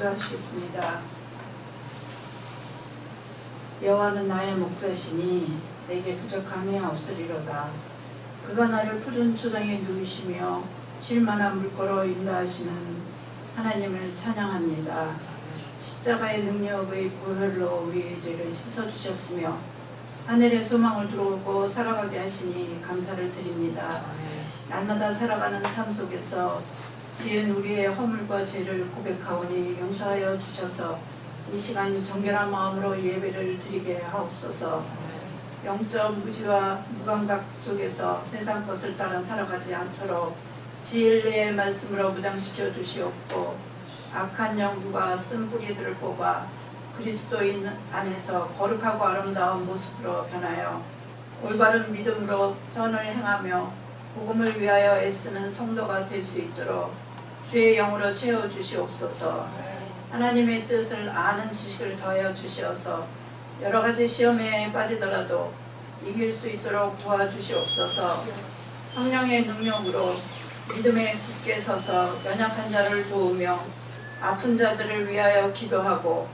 기도하시겠습니다. 여호와는 나의 목자시니 내게 부족함이 없으리로다. 그가 나를 푸른 초장에 누이시며 쉴만한 물가로 인도하시는 하나님을 찬양합니다. 십자가의 능력의 보혈로 우리의 죄를 씻어주셨으며 하늘의 소망을 들어오고 살아가게 하시니 감사를 드립니다. 날마다 살아가는 삶 속에서 지은 우리의 허물과 죄를 고백하오니 용서하여 주셔서 이 시간 정결한 마음으로 예배를 드리게 하옵소서. 영적 무지와 무감각 속에서 세상 것을 따라 살아가지 않도록 진리의 말씀으로 무장시켜 주시옵고, 악한 영구가 쓴 뿌리들을 뽑아 그리스도인 안에서 거룩하고 아름다운 모습으로 변하여 올바른 믿음으로 선을 행하며 복음을 위하여 애쓰는 성도가 될 수 있도록 주의 영으로 채워주시옵소서. 하나님의 뜻을 아는 지식을 더하여 주시어서 여러 가지 시험에 빠지더라도 이길 수 있도록 도와주시옵소서. 성령의 능력으로 믿음에 굳게 서서 연약한 자를 도우며 아픈 자들을 위하여 기도하고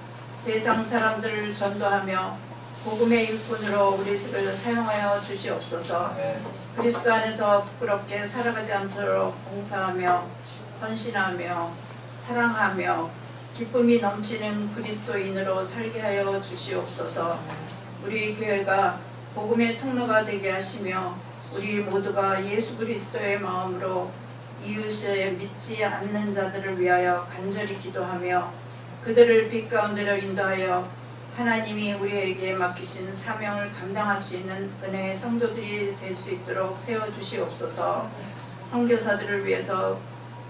세상 사람들을 전도하며 복음의 일꾼으로 우리들을 사용하여 주시옵소서. 그리스도 안에서 부끄럽게 살아가지 않도록 봉사하며 헌신하며 사랑하며 기쁨이 넘치는 그리스도인으로 살게 하여 주시옵소서. 우리 교회가 복음의 통로가 되게 하시며 우리 모두가 예수 그리스도의 마음으로 이웃을 믿지 않는 자들을 위하여 간절히 기도하며 그들을 빛 가운데로 인도하여 하나님이 우리에게 맡기신 사명을 감당할 수 있는 은혜의 성도들이 될 수 있도록 세워주시옵소서. 선교사들을 위해서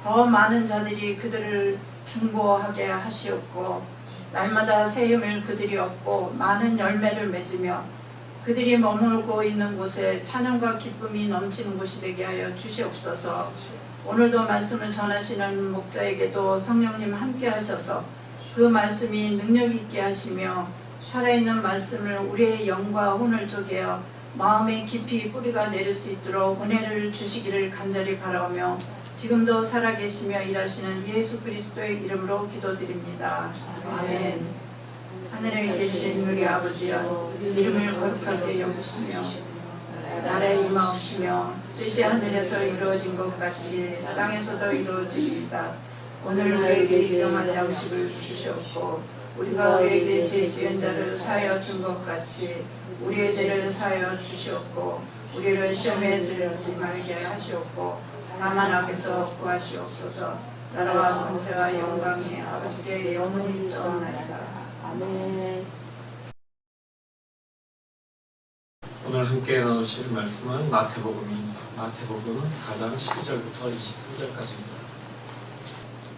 더 많은 자들이 그들을 중보하게 하시옵고, 날마다 새 힘을 그들이 얻고 많은 열매를 맺으며 그들이 머물고 있는 곳에 찬양과 기쁨이 넘치는 곳이 되게 하여 주시옵소서. 오늘도 말씀을 전하시는 목자에게도 성령님 함께 하셔서 그 말씀이 능력 있게 하시며 살아있는 말씀을 우리의 영과 혼을 쪼개어 마음에 깊이 뿌리가 내릴 수 있도록 은혜를 주시기를 간절히 바라오며 지금도 살아계시며 일하시는 예수 그리스도의 이름으로 기도드립니다. 아멘. 하늘에 계신 우리 아버지여, 이름을 거룩하게 여기시며 나라에 임하옵시며 뜻이 하늘에서 이루어진 것 같이 땅에서도 이루어지리이다. 오늘 우리에게 일용할 양식을 주시옵고, 우리가 우리에게 죄 지은 자를 사하여 준 것 같이 우리의 죄를 사하여 주시옵고, 우리를 시험에 들지 말게 하시옵고, 다만 악에서 구하시옵소서. 나라와 권세와 영광이 아버지께 영원히 있사옵나이다. 아멘. 오늘 함께 나누실 말씀은 마태복음입니다. 마태복음은 4장 12절부터 23절까지입니다.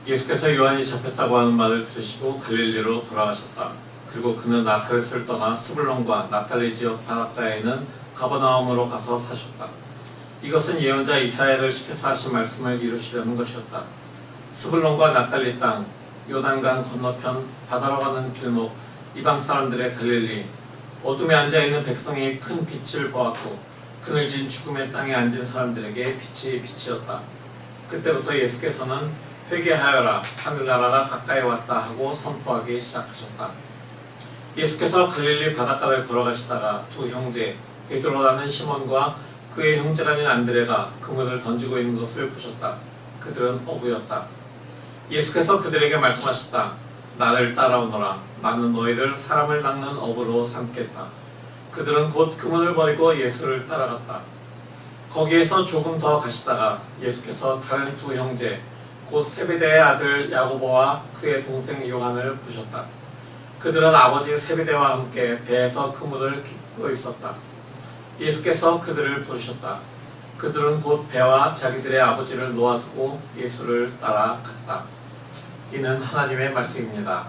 예수께서 요한이 잡혔다고 하는 말을 들으시고 갈릴리로 돌아가셨다. 그리고 그는 나사렛을 떠나 스불론과 납달리 지역 바닷가에 있는 가버나움으로 가서 사셨다. 이것은 예언자 이사야를 시켜서 하신 말씀을 이루시려는 것이었다. 스불론과 납달리 땅, 요단강 건너편 바다로 가는 길목, 이방 사람들의 갈릴리, 어둠에 앉아있는 백성이 큰 빛을 보았고 그늘진 죽음의 땅에 앉은 사람들에게 빛이 빛이었다. 그때부터 예수께서는 회개하여라, 하늘나라가 가까이 왔다 하고 선포하기 시작하셨다. 예수께서 갈릴리 바닷가를 걸어가시다가 두 형제 베드로라는 시몬과 그의 형제라는 안드레가 그물을 던지고 있는 것을 보셨다. 그들은 어부였다. 예수께서 그들에게 말씀하셨다. 나를 따라오너라. 나는 너희를 사람을 낚는 어부로 삼겠다. 그들은 곧 그물을 버리고 예수를 따라갔다. 거기에서 조금 더 가시다가 예수께서 다른 두 형제 곧 세베대의 아들 야고보와 그의 동생 요한을 보셨다. 그들은 아버지 세베대와 함께 배에서 그물을 깃고 있었다. 예수께서 그들을 부르셨다. 그들은 곧 배와 자기들의 아버지를 놓아두고 예수를 따라갔다. 이는 하나님의 말씀입니다.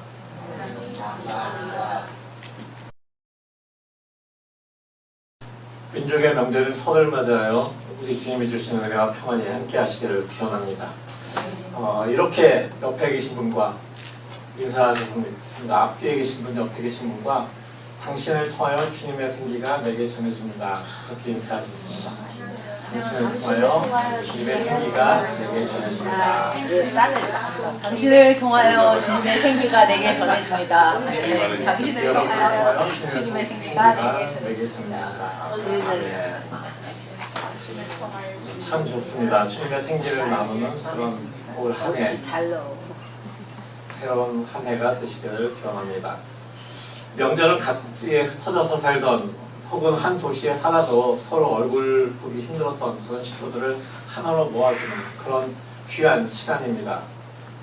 민족의 명절인 설을 맞이하여 우리 주님이 주시는 은혜와 평안이 함께 하시기를 기원합니다. 이렇게 옆에 계신 분과 인사하셨으면 좋겠습니다. 앞뒤에 계신 분, 옆에 계신 분과 당신을 통하여 주님의 생기가 내게 전해집니다. 그렇게 인사하셨습니다. 당신을 통하여 주님의 생기가 내게 전해집니다. 당신을 통하여 주님의 생기가 내게 전해집니다. 당신을 통하여 주님의 생기가 내게 전해집니다. 참 좋습니다. 주님의 생기를 나누는 그런 올 한 해, 새로운 한 해가 되시기를 기원합니다. 명절은 각지에 흩어져서 살던 혹은 한 도시에 살아도 서로 얼굴 보기 힘들었던 그런 식구들을 하나로 모아주는 그런 귀한 시간입니다.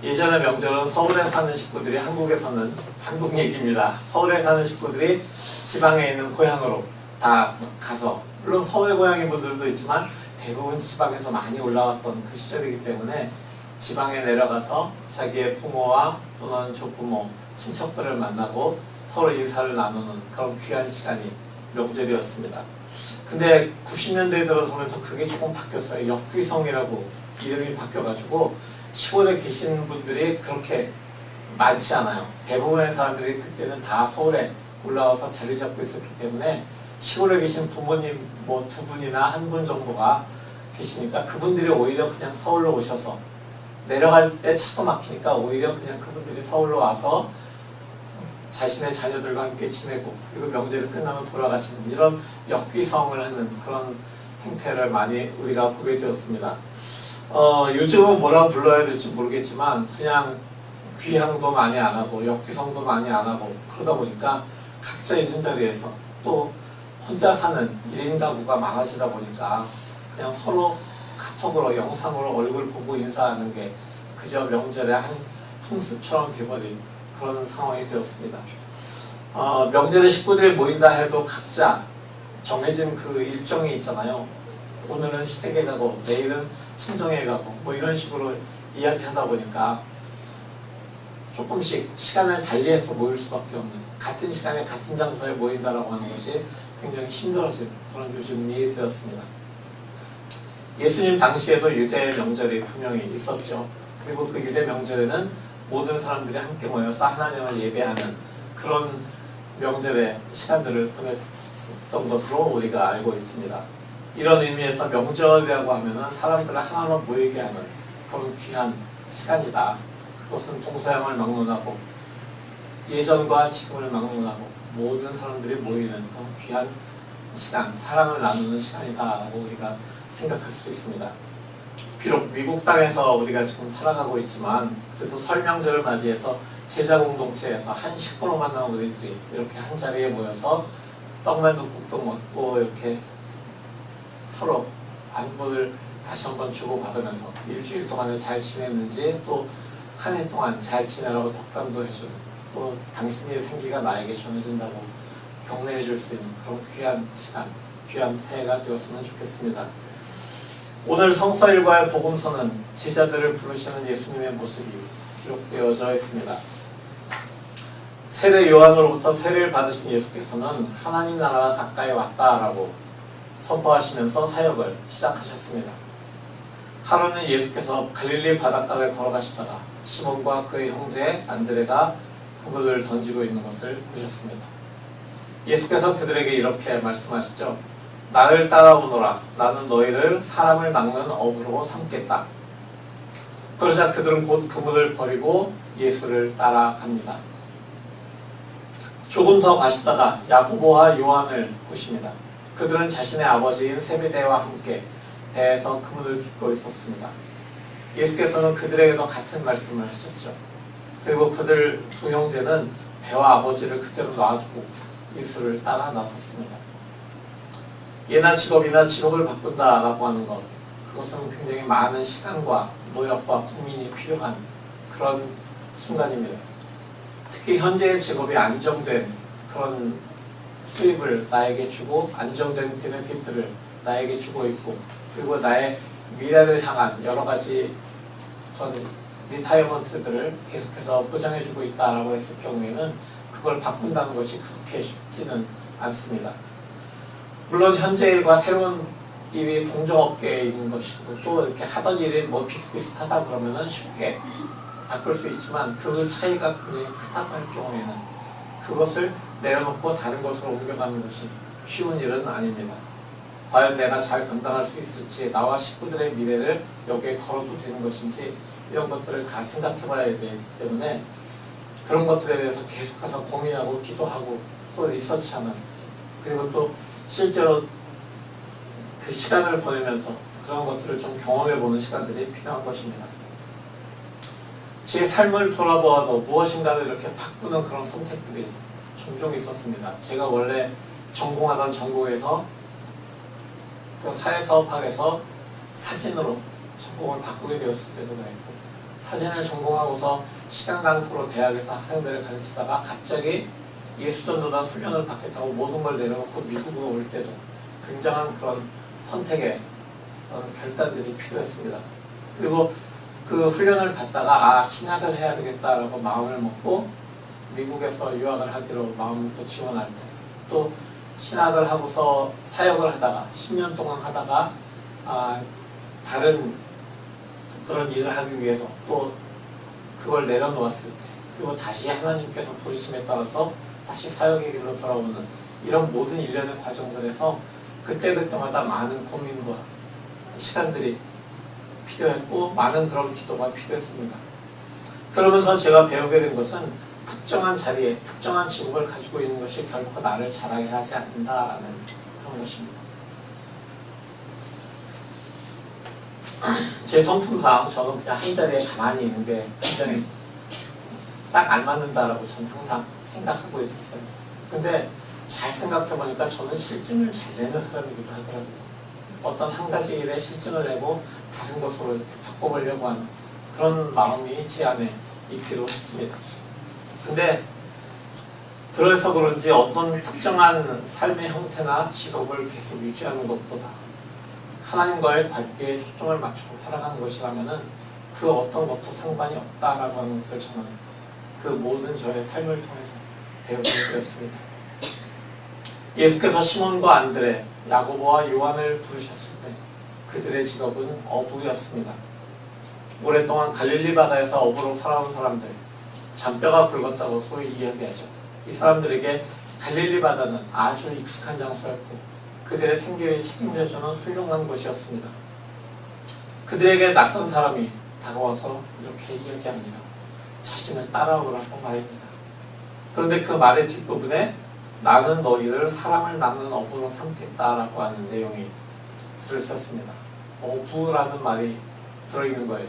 예전의 명절은 서울에 사는 식구들이 한국에서는 한국 얘기입니다. 서울에 사는 식구들이 지방에 있는 고향으로 다 가서, 물론 서울의 고향인 분들도 있지만 대부분 지방에서 많이 올라왔던 그 시절이기 때문에 지방에 내려가서 자기의 부모와 또는 조부모, 친척들을 만나고 서로 인사를 나누는 그런 귀한 시간이 명절이었습니다. 근데 90년대에 들어서면서 그게 조금 바뀌었어요. 역귀성이라고 이름이 바뀌어가지고 시골에 계신 분들이 그렇게 많지 않아요. 대부분의 사람들이 그때는 다 서울에 올라와서 자리 잡고 있었기 때문에 시골에 계신 부모님 뭐 두 분이나 한 분 정도가 계시니까 그분들이 오히려 그냥 서울로 오셔서 내려갈 때 차도 막히니까 오히려 그냥 그분들이 서울로 와서 자신의 자녀들과 함께 지내고 그리고 명절이 끝나면 돌아가시는 이런 역귀성을 하는 그런 행태를 많이 우리가 보게 되었습니다. 요즘은 뭐라고 불러야 될지 모르겠지만 그냥 귀향도 많이 안 하고 역귀성도 많이 안 하고 그러다 보니까 각자 있는 자리에서 또 혼자 사는 1인 가구가 많아지다 보니까 그냥 서로 카톡으로 영상으로 얼굴 보고 인사하는 게 그저 명절의 한 풍습처럼 돼버린 그런 상황이 되었습니다. 명절에 식구들이 모인다 해도 각자 정해진 그 일정이 있잖아요. 오늘은 시댁에 가고 내일은 친정에 가고 뭐 이런 식으로 이야기하다 보니까 조금씩 시간을 달리해서 모일 수밖에 없는, 같은 시간에 같은 장소에 모인다라고 하는 것이 굉장히 힘들어진 그런 요즘이 되었습니다. 예수님 당시에도 유대 명절이 분명히 있었죠. 그리고 그 유대 명절에는 모든 사람들이 함께 모여서 하나님을 예배하는 그런 명절의 시간들을 보냈던 것으로 우리가 알고 있습니다. 이런 의미에서 명절이라고 하면은 사람들을 하나로 모이게 하는 그런 귀한 시간이다. 그것은 동서양을 막론하고 예전과 지금을 막론하고 모든 사람들이 모이는 그런 귀한 시간, 사랑을 나누는 시간이다라고 우리가 생각할 수 있습니다. 비록 미국 땅에서 우리가 지금 살아가고 있지만 그래도 설 명절을 맞이해서 제자 공동체에서 한 식구로 만난 우리들이 이렇게 한 자리에 모여서 떡만두 국도 먹고 이렇게 서로 안부를 다시 한번 주고받으면서 일주일 동안에 잘 지냈는지 또 한 해 동안 잘 지내라고 덕담도 해주는, 또 당신의 생기가 나에게 전해진다고 격려해 줄 수 있는 그런 귀한 시간, 귀한 새해가 되었으면 좋겠습니다. 오늘 성서일과의 복음서는 제자들을 부르시는 예수님의 모습이 기록되어져 있습니다. 세례 요한으로부터 세례를 받으신 예수께서는 하나님 나라가 가까이 왔다라고 선포하시면서 사역을 시작하셨습니다. 하루는 예수께서 갈릴리 바닷가를 걸어가시다가 시몬과 그의 형제 안드레가 그물을 던지고 있는 것을 보셨습니다. 예수께서 그들에게 이렇게 말씀하시죠. 나를 따라오너라. 나는 너희를 사람을 낚는 어부로 삼겠다. 그러자 그들은 곧 그물을 버리고 예수를 따라갑니다. 조금 더 가시다가 야고보와 요한을 보십니다. 그들은 자신의 아버지인 세베대와 함께 배에서 그물을 깃고 있었습니다. 예수께서는 그들에게도 같은 말씀을 하셨죠. 그리고 그들 두 형제는 배와 아버지를 그대로 놔두고 예수를 따라 나섰습니다. 예나 직업을 바꾼다라고 하는 것, 그것은 굉장히 많은 시간과 노력과 고민이 필요한 그런 순간입니다. 특히 현재의 직업이 안정된 그런 수입을 나에게 주고 안정된 베네핏들을 나에게 주고 있고, 그리고 나의 미래를 향한 여러 가지 전 리타이어먼트들을 계속해서 보장해주고 있다라고 했을 경우에는 그걸 바꾼다는 것이 그렇게 쉽지는 않습니다. 물론 현재 일과 새로운 일이 동종업계에 있는 것이고 또 이렇게 하던 일이 뭐 비슷비슷하다 그러면은 쉽게 바꿀 수 있지만 그 차이가 굉장히 크다고 할 경우에는 그것을 내려놓고 다른 곳으로 옮겨가는 것이 쉬운 일은 아닙니다. 과연 내가 잘 감당할 수 있을지, 나와 식구들의 미래를 여기에 걸어도 되는 것인지 이런 것들을 다 생각해 봐야 되기 때문에 그런 것들에 대해서 계속해서 고민하고 기도하고 또 리서치하는, 그리고 또 실제로 그 시간을 보내면서 그런 것들을 좀 경험해 보는 시간들이 필요한 것입니다. 제 삶을 돌아보아도 무엇인가를 이렇게 바꾸는 그런 선택들이 종종 있었습니다. 제가 원래 전공하던 전공에서 그 사회사업학에서 사진으로 전공을 바꾸게 되었을 때도 있고, 사진을 전공하고서 시간 강수로 대학에서 학생들을 가르치다가 갑자기 예수전도단 훈련을 받겠다고 모든 걸 내려놓고 미국으로 올 때도 굉장한 그런 선택의 결단들이 필요했습니다. 그리고 그 훈련을 받다가 신학을 해야 되겠다라고 마음을 먹고 미국에서 유학을 하기로 마음을 또 지원할 때, 또 신학을 하고서 사역을 하다가 10년 동안 하다가 다른 그런 일을 하기 위해서 또 그걸 내려놓았을 때, 그리고 다시 하나님께서 부르심에 따라서 다시 사역의 길로 돌아오는 이런 모든 일련의 과정들에서 그때그때마다 많은 고민과 시간들이 필요했고 많은 그런 기도가 필요했습니다. 그러면서 제가 배우게 된 것은 특정한 자리에 특정한 직업을 가지고 있는 것이 결코 나를 자라게 하지 않는다라는 그런 것입니다. 제 성품상 저는 그냥 한 자리에 가만히 있는 게 굉장히 딱 안 맞는다라고 저는 항상 생각하고 있었어요. 근데 잘 생각해보니까 저는 실증을 잘 내는 사람이기도 하더라고요. 어떤 한 가지 일에 실증을 내고 다른 것으로 이렇게 바꿔보려고 하는 그런 마음이 제 안에 있기도 했습니다. 근데 그래서 그런지 어떤 특정한 삶의 형태나 직업을 계속 유지하는 것보다 하나님과의 관계에 초점을 맞추고 살아가는 것이라면은 그 어떤 것도 상관이 없다라고 하는 것을 저는 그 모든 저의 삶을 통해서 배우게 되었습니다. 예수께서 시몬과 안드레, 야고보와 요한을 부르셨을 때 그들의 직업은 어부였습니다. 오랫동안 갈릴리 바다에서 어부로 살아온 사람들, 잔뼈가 굵었다고 소위 이야기하죠. 이 사람들에게 갈릴리 바다는 아주 익숙한 장소였고 그들의 생계를 책임져주는 훌륭한 곳이었습니다. 그들에게 낯선 사람이 다가와서 이렇게 이야기합니다. 자신을 따라오라고 말입니다. 그런데 그 말의 뒷부분에 나는 너희를 사람을 낚는 어부로 삼겠다라고 하는 내용이 들어있었습니다. 어부라는 말이 들어있는 거예요.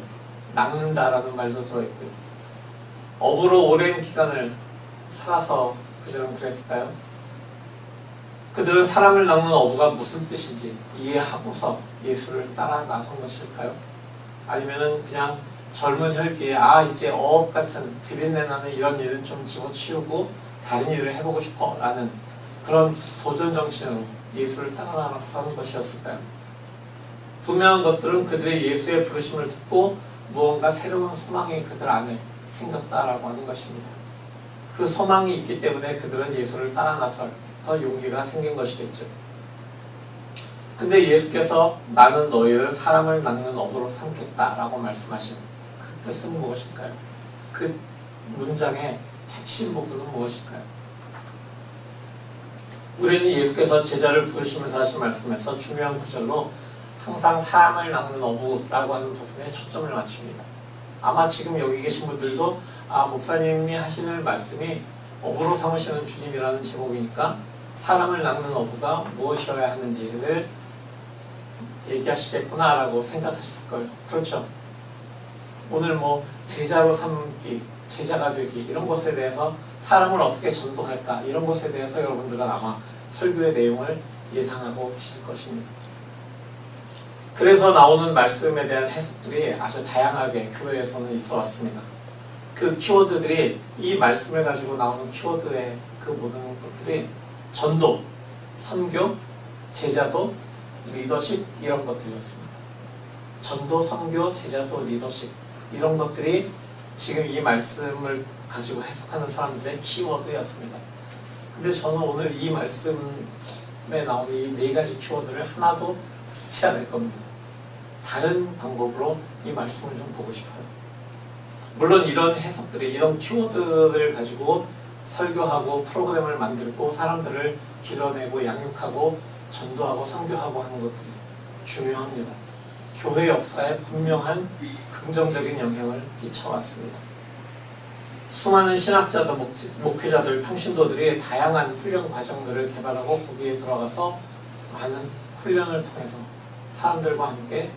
낚는다라는 말도 들어있고요. 어부로 오랜 기간을 살아서 그들은 그랬을까요? 그들은 사람을 낚는 어부가 무슨 뜻인지 이해하고서 예수를 따라 나선 것일까요? 아니면은 그냥 젊은 혈기에 이제 어업 같은 비린내 나는 이런 일은 좀 집어치우고 다른 일을 해보고 싶어 라는 그런 도전 정신으로 예수를 따라 나선 것이었을까요? 분명한 것들은 그들의 예수의 부르심을 듣고 무언가 새로운 소망이 그들 안에 생겼다라고 하는 것입니다. 그 소망이 있기 때문에 그들은 예수를 따라 나설 더 용기가 생긴 것이겠죠. 근데 예수께서 나는 너희를 사람을 낚는 어부로 삼겠다라고 말씀하신 그 뜻은 무엇일까요? 그 문장의 핵심 부분은 무엇일까요? 우리는 예수께서 제자를 부르시면서 하신 말씀에서 중요한 구절로 항상 사람을 낚는 어부라고 하는 부분에 초점을 맞춥니다. 아마 지금 여기 계신 분들도 목사님이 하시는 말씀이 어부로 삼으시는 주님이라는 제목이니까 사람을 낚는 어부가 무엇이어야 하는지를 얘기하시겠구나 라고 생각하셨을 거예요. 그렇죠? 오늘 제자로 삼기, 제자가 되기 이런 것에 대해서 사람을 어떻게 전도할까 이런 것에 대해서 여러분들은 아마 설교의 내용을 예상하고 계실 것입니다. 그래서 나오는 말씀에 대한 해석들이 아주 다양하게 교회에서는 있어 왔습니다. 그 키워드들이 이 말씀을 가지고 나오는 키워드의 그 모든 것들이 전도, 선교, 제자도, 리더십 이런 것들이었습니다. 전도, 선교, 제자도, 리더십 이런 것들이 지금 이 말씀을 가지고 해석하는 사람들의 키워드였습니다. 근데 저는 오늘 이 말씀에 나오는 이 네 가지 키워드를 하나도 쓰지 않을 겁니다. 다른 방법으로 이 말씀을 좀 보고 싶어요. 물론 이런 해석들이, 이런 키워드를 가지고 설교하고 프로그램을 만들고 사람들을 길러내고 양육하고 전도하고 선교하고 하는 것들이 중요합니다. 교회 역사에 분명한 긍정적인 영향을 끼쳐왔습니다. 수많은 신학자들, 목회자들, 평신도들이 다양한 훈련 과정들을 개발하고 거기에 들어가서 많은 훈련을 통해서 사람들과 함께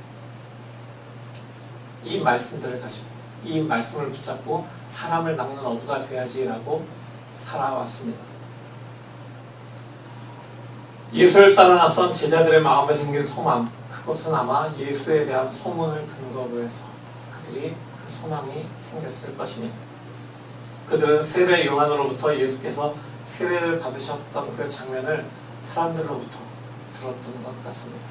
이 말씀들을 가지고 이 말씀을 붙잡고 사람을 낚는 어부가 돼야지라고 살아왔습니다. 예수를 따라 나선 제자들의 마음에 생긴 소망, 그것은 아마 예수에 대한 소문을 근거로 해서 그들이 그 소망이 생겼을 것입니다. 그들은 세례 요한으로부터 예수께서 세례를 받으셨던 그 장면을 사람들로부터 들었던 것 같습니다.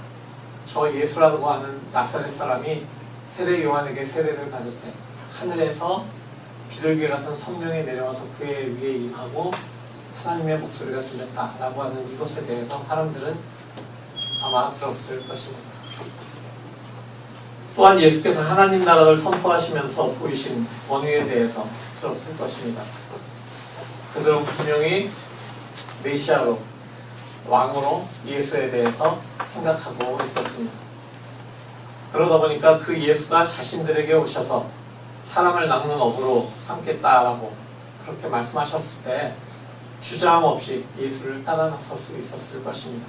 저 예수라고 하는 나사렛 사람이 세례 요한에게 세례를 받을 때 하늘에서 비둘기 같은 성령이 내려와서 그의 위에 임하고 하나님의 목소리가 들렸다라고 하는 이것에 대해서 사람들은 아마 들었을 것입니다. 또한 예수께서 하나님 나라를 선포하시면서 보이신 권위에 대해서 들었을 것입니다. 그들은 분명히 메시아로, 왕으로 예수에 대해서 생각하고 있었습니다. 그러다 보니까 그 예수가 자신들에게 오셔서 사람을 낚는 어부로 삼겠다라고 그렇게 말씀하셨을 때 주저함 없이 예수를 따라 나설 수 있었을 것입니다.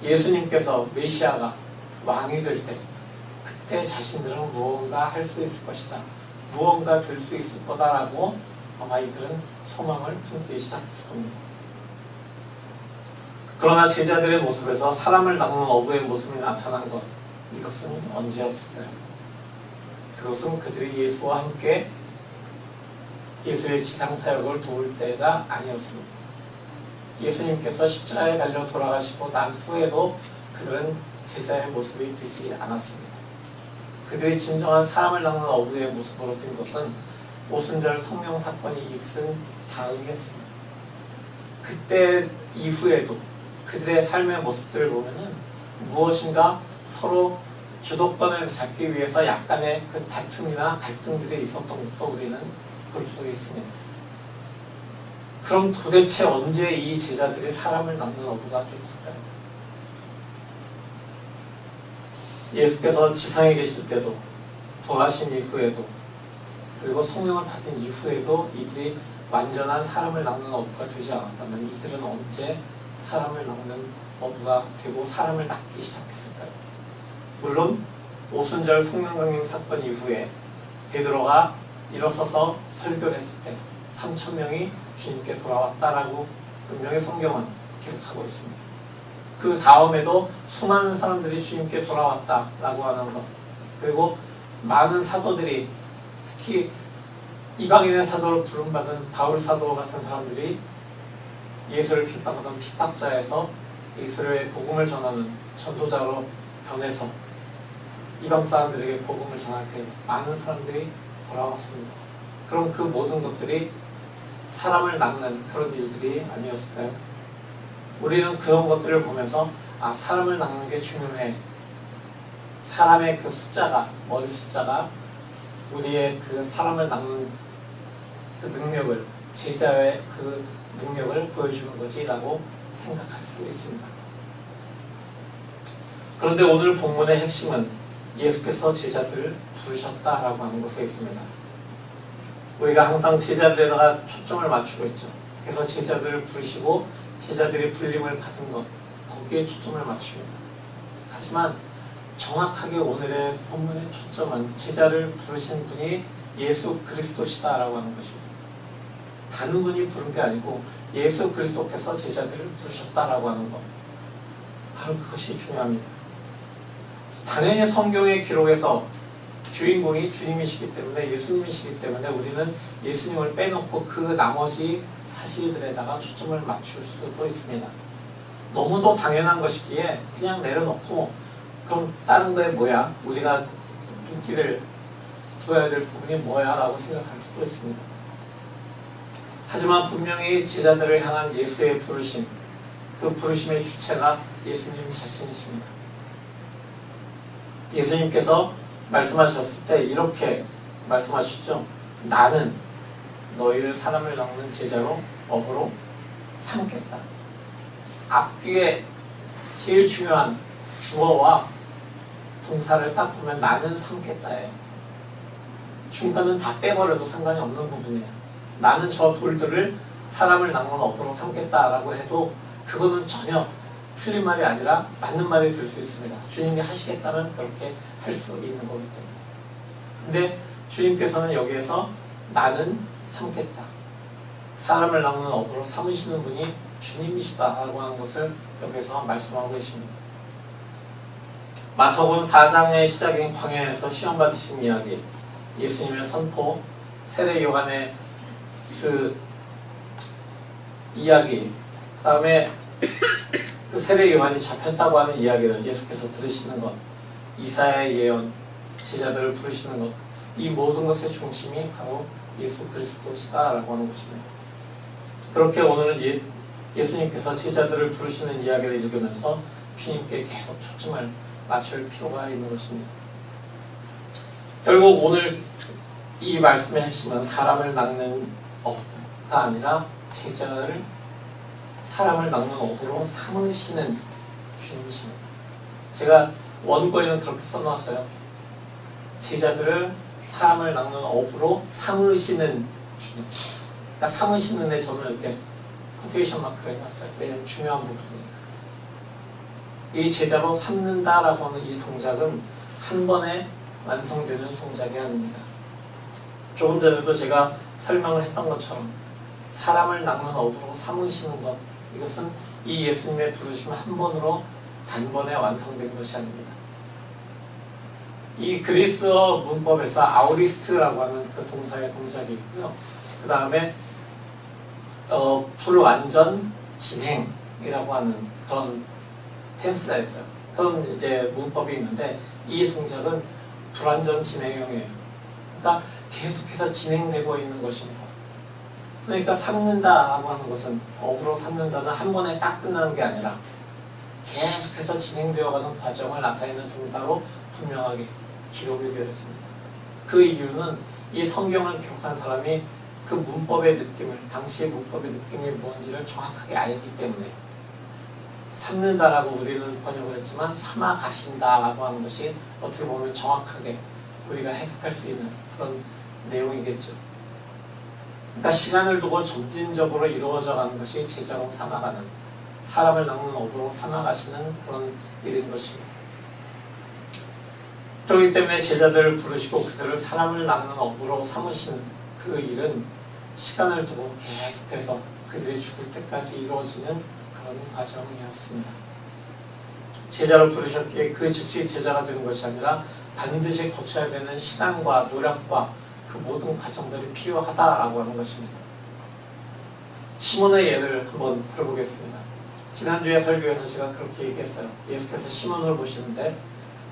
예수님께서 메시아가 왕이 될 때 그때 자신들은 무언가 할 수 있을 것이다. 무언가 될 수 있을 거다라고 아마 이들은 소망을 품기 시작했을 겁니다. 그러나 제자들의 모습에서 사람을 낚는 어부의 모습이 나타난 것, 이것은 언제였을까요? 그것은 그들이 예수와 함께 예수의 지상사역을 도울 때가 아니었습니다. 예수님께서 십자가에 달려 돌아가시고 난 후에도 그들은 제자의 모습이 되지 않았습니다. 그들이 진정한 사람을 낚는 어부의 모습으로 된 것은 오순절 성령 사건이 있은 다음이었습니다. 그때 이후에도 그들의 삶의 모습들을 보면은 무엇인가 서로 주도권을 잡기 위해서 약간의 그 다툼이나 갈등들이 있었던 것도 우리는 볼 수 있습니다. 그럼 도대체 언제 이 제자들이 사람을 낚는 어부가 되었을까요? 예수께서 지상에 계실 때도, 부활하신 이후에도, 그리고 성령을 받은 이후에도 이들이 완전한 사람을 낚는 어부가 되지 않았다면 이들은 언제 사람을 낚는 어부가 되고 사람을 낚기 시작했을까요? 물론 오순절 성령 강림 사건 이후에 베드로가 일어서서 설교를 했을 때 3,000명이 주님께 돌아왔다라고 분명히 성경은 기록하고 있습니다. 그 다음에도 수많은 사람들이 주님께 돌아왔다라고 하는 것, 그리고 많은 사도들이, 특히 이방인의 사도로 부름받은 바울 사도 같은 사람들이 예수를 핍박하던 핍박자에서 예수의 복음을 전하는 전도자로 변해서 이방 사람들에게 복음을 전할 때 많은 사람들이 돌아왔습니다. 그럼 그 모든 것들이 사람을 낚는 그런 일들이 아니었을까요? 우리는 그런 것들을 보면서 사람을 낚는 게 중요해. 사람의 그 숫자가, 머리 숫자가 우리의 그 사람을 낚는 그 능력을, 제자의 그 능력을 보여주는 거지 라고 생각할 수 있습니다. 그런데 오늘 본문의 핵심은 예수께서 제자들을 부르셨다라고 하는 것에 있습니다. 우리가 항상 제자들에다가 초점을 맞추고 있죠. 그래서 제자들을 부르시고 제자들이 불림을 받은 것, 거기에 초점을 맞춥니다. 하지만 정확하게 오늘의 본문의 초점은 제자를 부르신 분이 예수 그리스도시다라고 하는 것입니다. 다른 분이 부른 게 아니고 예수 그리스도께서 제자들을 부르셨다라고 하는 것, 바로 그것이 중요합니다. 당연히 성경의 기록에서 주인공이 주님이시기 때문에, 예수님이시기 때문에 우리는 예수님을 빼놓고 그 나머지 사실들에다가 초점을 맞출 수도 있습니다. 너무도 당연한 것이기에 그냥 내려놓고 그럼 다른 거에 뭐야? 우리가 눈길을 둬야 될 부분이 뭐야? 라고 생각할 수도 있습니다. 하지만 분명히 제자들을 향한 예수의 부르심, 그 부르심의 주체가 예수님 자신이십니다. 예수님께서 말씀하셨을 때 이렇게 말씀하셨죠. 나는 너희를 사람을 낚는 제자로, 어부로 삼겠다. 앞뒤에 제일 중요한 주어와 동사를 딱 보면 나는 삼겠다예요. 중간은 다 빼버려도 상관이 없는 부분이에요. 나는 저 돌들을 사람을 낚는 어부로 삼겠다라고 해도 그거는 전혀 틀린 말이 아니라 맞는 말이 될 수 있습니다. 주님이 하시겠다면 그렇게 할 수 있는 거기 때문에. 근데 주님께서는 여기에서 나는 삼겠다, 사람을 낚는 어부로 삼으시는 분이 주님이시다라고 하는 것을 여기서 말씀하고 계십니다. 마태복음 4장의 시작인 광야에서 시험 받으신 이야기, 예수님의 선포, 세례 요한의 그 이야기, 그 다음에 그 세례 요한이 잡혔다고 하는 이야기를 예수께서 들으시는 것, 이사야의 예언, 제자들을 부르시는 것, 이 모든 것의 중심이 바로 예수 그리스도시다라고 하는 것입니다. 그렇게 오늘은 예수님께서 제자들을 부르시는 이야기를 읽으면서 주님께 계속 초점을 맞출 필요가 있는 것입니다. 결국 오늘 이 말씀의 핵심은 사람을 낚는 어부가 아니라 제자를 사람을 낚는 어부로 삼으시는 주님이십니다. 제가 원고에는 그렇게 써놨어요. 제자들을 사람을 낚는 어부로 삼으시는 주님. 그러니까 삼으시는데 저는 이렇게 쿼테이션 마크를 해놨어요. 왜냐하면 중요한 부분이니까. 이 제자로 삼는다라고 하는 이 동작은 한 번에 완성되는 동작이 아닙니다. 조금 전에도 제가 설명을 했던 것처럼 사람을 낚는 어부로 삼으시는 것, 이것은 이 예수님의 부르심 한 번으로 단번에 완성된 것이 아닙니다. 이 그리스어 문법에서 아우리스트라고 하는 그 동사의 동작이 있고요. 그 다음에 불완전 진행이라고 하는 그런 텐스가 있어요. 그런 이제 문법이 있는데 이 동작은 불완전 진행형이에요. 그러니까 계속해서 진행되고 있는 것입니다. 그러니까 삼는다라고 하는 것은 어부로 삼는다는 한 번에 딱 끝나는 게 아니라 계속해서 진행되어가는 과정을 나타내는 동사로 분명하게 기록이 되어 있습니다. 그 이유는 이 성경을 기록한 사람이 그 문법의 느낌을, 당시의 문법의 느낌이 뭔지를 정확하게 알기 때문에 삼는다라고 우리는 번역을 했지만 삼아 가신다라고 하는 것이 어떻게 보면 정확하게 우리가 해석할 수 있는 그런 내용이겠죠. 그러니까 시간을 두고 점진적으로 이루어져 가는 것이 제자로 삼아가는, 사람을 낚는 어부로 삼아가시는 그런 일인 것입니다. 그렇기 때문에 제자들을 부르시고 그들을 사람을 낚는 어부로 삼으시는 그 일은 시간을 두고 계속해서 그들이 죽을 때까지 이루어지는 그런 과정이었습니다. 제자로 부르셨기에 그 즉시 제자가 되는 것이 아니라 반드시 거쳐야 되는 시간과 노력과 그 모든 과정들이 필요하다라고 하는 것입니다. 시몬의 예를 한번 들어보겠습니다. 지난주에 설교에서 제가 그렇게 얘기했어요. 예수께서 시몬을 보시는데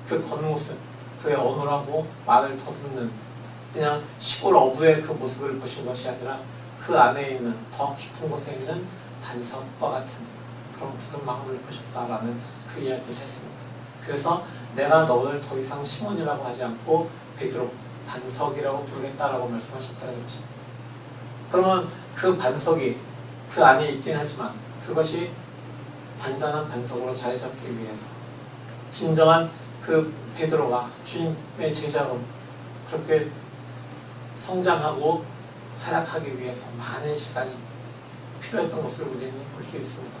그 겉모습, 그의 어눌하고 말을 더듬는 그냥 시골 어부의 그 모습을 보신 것이 아니라 그 안에 있는 더 깊은 곳에 있는 반석과 같은 그런 푸른 마음을 보셨다라는 그 이야기를 했습니다. 그래서 내가 너를 더 이상 시몬이라고 하지 않고 베드로, 반석이라고 부르겠다라고 말씀하셨다고 했죠. 그러면 그 반석이 그 안에 있긴 하지만 그것이 단단한 반석으로 자리 잡기 위해서 진정한 그 베드로가 주님의 제자로 그렇게 성장하고 활약하기 위해서 많은 시간이 필요했던 것을 우리는 볼 수 있습니다.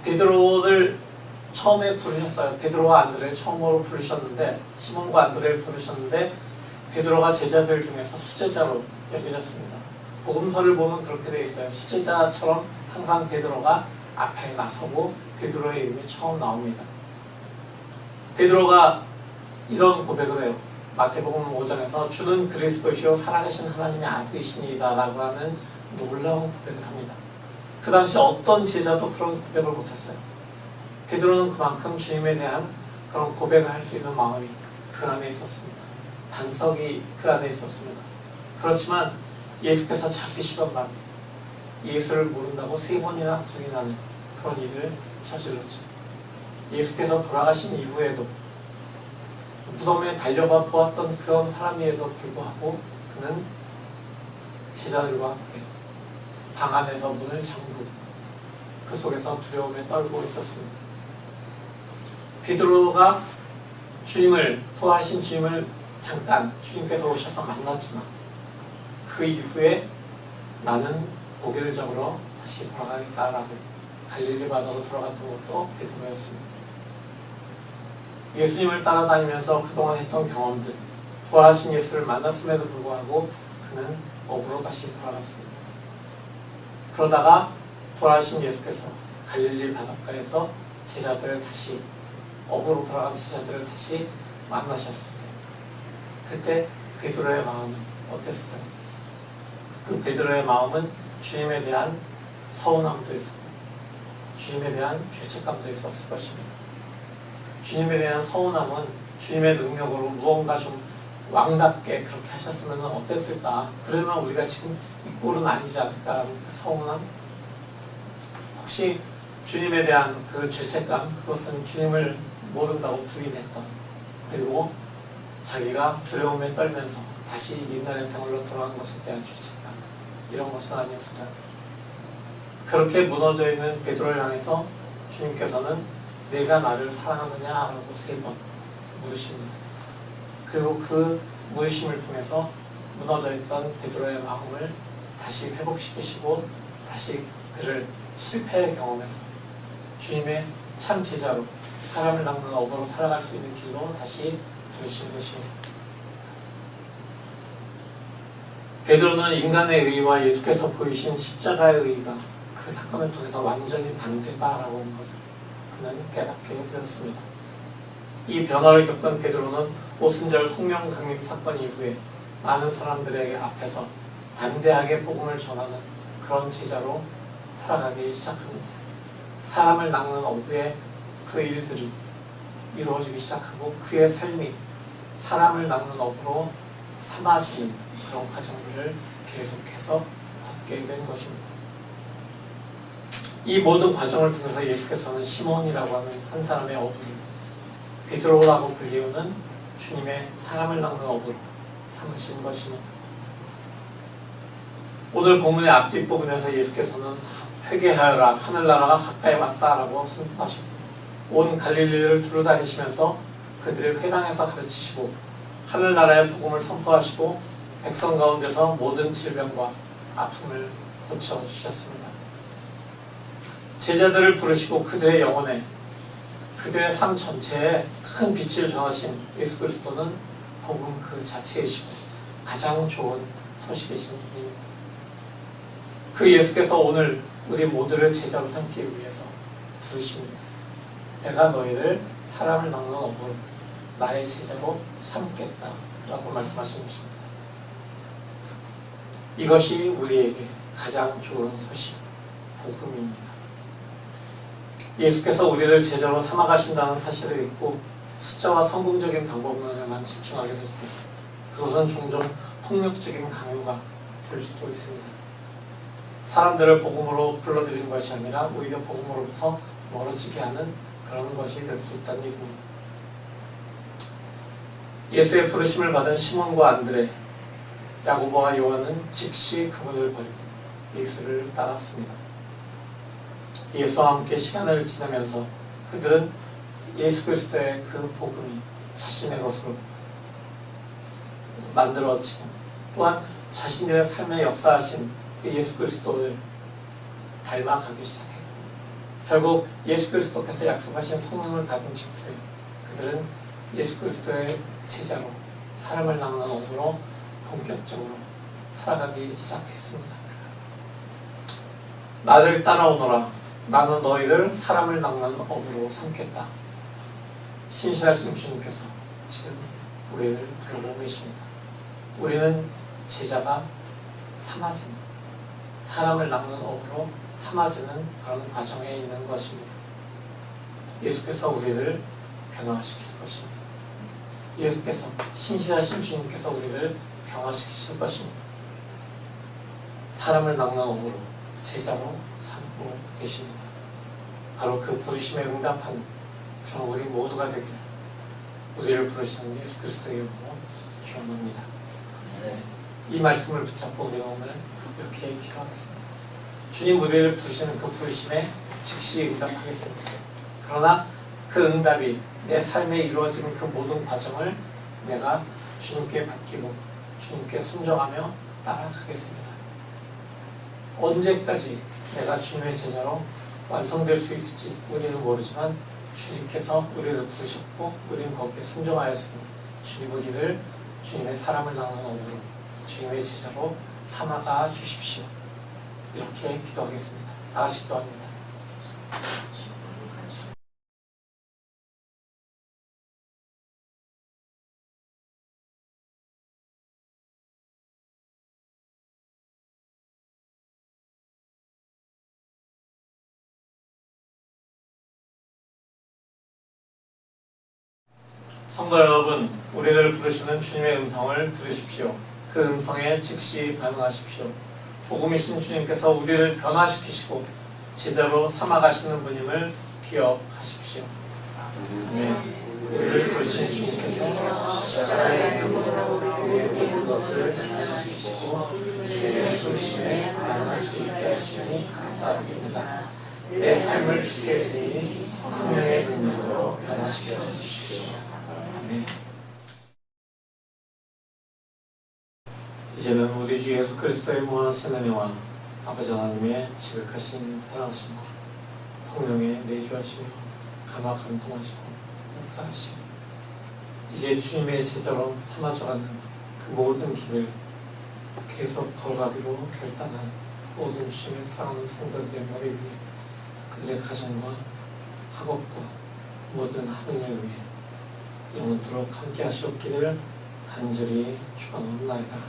베드로를 처음에 부르셨어요. 베드로와 안드레를 처음으로 부르셨는데, 시몬과 안드레를 부르셨는데 베드로가 제자들 중에서 수제자로 여겨졌습니다. 복음서를 보면 그렇게 되어 있어요. 수제자처럼 항상 베드로가 앞에 나서고 베드로의 이름이 처음 나옵니다. 베드로가 이런 고백을 해요. 마태복음 5장에서 주는 그리스도시요 살아계신 하나님의 아들이시니이다 라고 하는 놀라운 고백을 합니다. 그 당시 어떤 제자도 그런 고백을 못했어요. 베드로는 그만큼 주님에 대한 그런 고백을 할 수 있는 마음이 그 안에 있었습니다. 반석이 그 안에 있었습니다. 그렇지만 예수께서 잡히시던 밤에 예수를 모른다고 3번이나 부인하는 그런 일을 저질렀죠. 예수께서 돌아가신 이후에도 무덤에 달려가 보았던 그런 사람임에도 불구하고 그는 제자들과 함께 방 안에서 문을 잠그고 그 속에서 두려움에 떨고 있었습니다. 베드로가 부활하신 주님을 잠깐 주님께서 오셔서 만났지만 그 이후에 나는 고개를 저으러 다시 돌아가겠다라고 갈릴리 바다로 돌아갔던 것도 베드로였습니다. 예수님을 따라다니면서 그동안 했던 경험들, 부활하신 예수를 만났음에도 불구하고 그는 업으로 다시 돌아갔습니다. 그러다가 부활하신 예수께서 갈릴리 바닷가에서 제자들을 다시 업으로 돌아간 제자들을 다시 만나셨을 때 그때 베드로의 마음은 어땠을까요? 그 베드로의 마음은 주님에 대한 서운함도 있었고 주님에 대한 죄책감도 있었을 것입니다. 주님에 대한 서운함은 주님의 능력으로 무언가 좀 왕답게 그렇게 하셨으면 어땠을까? 그러면 우리가 지금 이 꼴은 아니지 않을까라는 그 서운함? 혹시 주님에 대한 그 죄책감, 그것은 주님을 모른다고 부인했던, 그리고 자기가 두려움에 떨면서 다시 옛날의 생활로 돌아간 것에 대한 죄책감, 이런 것은 아니었을까요? 그렇게 무너져 있는 베드로를 향해서 주님께서는 내가 나를 사랑하느냐라고 3번 물으십니다. 그리고 그 물으심을 통해서 무너져 있던 베드로의 마음을 다시 회복시키시고 다시 그를 실패의 경험에서 주님의 참 제자로 사람을 낚는 업으로 살아갈 수 있는 길로 다시 부르신 것입니다. 베드로는 인간의 의의와 예수께서 보이신 십자가의 의의가 그 사건을 통해서 완전히 반대다라고 하는 것을 그는 깨닫게 되었습니다. 이 변화를 겪던 베드로는 오순절 성령 강림 사건 이후에 많은 사람들에게 앞에서 담대하게 복음을 전하는 그런 제자로 살아가기 시작합니다. 사람을 낚는 어부의 그 일들이 이루어지기 시작하고 그의 삶이 사람을 낚는 어부로 삼아지는 그런 과정들을 계속해서 걷게 된 것입니다. 이 모든 과정을 통해서 예수께서는 시몬이라고 하는 한 사람의 어부를 베드로라고 불리우는 주님의 사람을 낚는 어부로 삼으신 것입니다. 오늘 본문의 앞뒤 부분에서 예수께서는 회개하여라 하늘나라가 가까이 왔다라고 선포하시고 온 갈릴리를 두루다니시면서 그들의 회당에서 가르치시고 하늘나라의 복음을 선포하시고 백성 가운데서 모든 질병과 아픔을 고쳐주셨습니다. 제자들을 부르시고 그들의 영혼에 그들의 삶 전체에 큰 빛을 전하신 예수 그리스도는 복음 그 자체이시고 가장 좋은 소식이신 분입니다. 그 예수께서 오늘 우리 모두를 제자로 삼기 위해서 부르십니다. 내가 너희를 사람을 낚는 어부로 나의 제자로 삼겠다 라고 말씀하신 것입니다. 이것이 우리에게 가장 좋은 소식, 복음입니다. 예수께서 우리를 제자로 삼아가신다는 사실을 믿고 숫자와 성공적인 방법론에만 집중하게 될 때 그것은 종종 폭력적인 강요가 될 수도 있습니다. 사람들을 복음으로 불러들이는 것이 아니라 오히려 복음으로부터 멀어지게 하는 그런 것이 될 수 있다는 얘기입니다. 예수의 부르심을 받은 시몬과 안드레, 야고보와 요한은 즉시 그분을 버리고 예수를 따랐습니다. 예수와 함께 시간을 지나면서 그들은 예수 그리스도의 그 복음이 자신의 것으로 만들어지고 또한 자신들의 삶에 역사하신 그 예수 그리스도를 닮아가기 시작했고 결국 예수 그리스도께서 약속하신 성령을 받은 직후에 그들은 예수 그리스도의 제자로 사람을 낚는 어부로 본격적으로 살아가기 시작했습니다. 나를 따라오너라. 나는 너희를 사람을 낚는 어부로 삼겠다. 신실하신 주님께서 지금 우리를 부르고 계십니다. 우리는 제자가 삼아지는, 사람을 낚는 어부로 삼아지는 그런 과정에 있는 것입니다. 예수께서 우리를 변화시킬 것입니다. 예수께서, 신실하신 주님께서 우리를 변화시키실 것입니다. 사람을 낚는 어부로 제자로 삼고 계십니다. 바로 그 부르심에 응답하는 그런 우리 모두가 되기를 우리를 부르시는 예수 그리스도의 이름으로 기원합니다. 네. 이 말씀을 붙잡고 우리가 오늘 이렇게 기도하겠습니다. 주님 우리를 부르시는 그 부르심에 즉시 응답하겠습니다. 그러나 그 응답이 내 삶에 이루어지는 그 모든 과정을 내가 주님께 맡기고 주님께 순종하며 따라가겠습니다. 언제까지 내가 주님의 제자로 완성될 수 있을지 우리는 모르지만 주님께서 우리를 부르셨고 우리는 거기에 순종하였으니 주님 우리를 주님의 사람을 나누는 업으로 주님의 제자로 삼아가 주십시오. 이렇게 기도하겠습니다. 다 같이 기도합니다. 성도 여러분, 우리를 부르시는 주님의 음성을 들으십시오. 그 음성에 즉시 반응하십시오. 복음이신 주님께서 우리를 변화시키시고 제자로 삼아가시는 분임을 기억하십시오. 아멘. 우리를 부르신 주님께서 십자가의 능력으로 우리의 모든 것을 변화시키시고 주님의 부르심에 반응할 수 있게 하시니 감사드립니다. 내 삶을 주께 드리니 성령의 능력으로 변화시켜 주십시오. 아멘. 이제는 우리 주 예수 그리스도의 무한하신 은혜와 아버지 하나님의 지극하신 사랑하심과 성령의 내주하시며 감화 감동하시고 역사하시며 이제 주님의 제자로 삼아져가는 그 모든 길을 계속 걸어가기로 결단한 모든 주님의 사랑하는 성도들의 머리 위에 그들의 가정과 학업과 모든 하느님을 위해 영원토록 함께 하시옵기를 간절히 축원합니다. 아멘.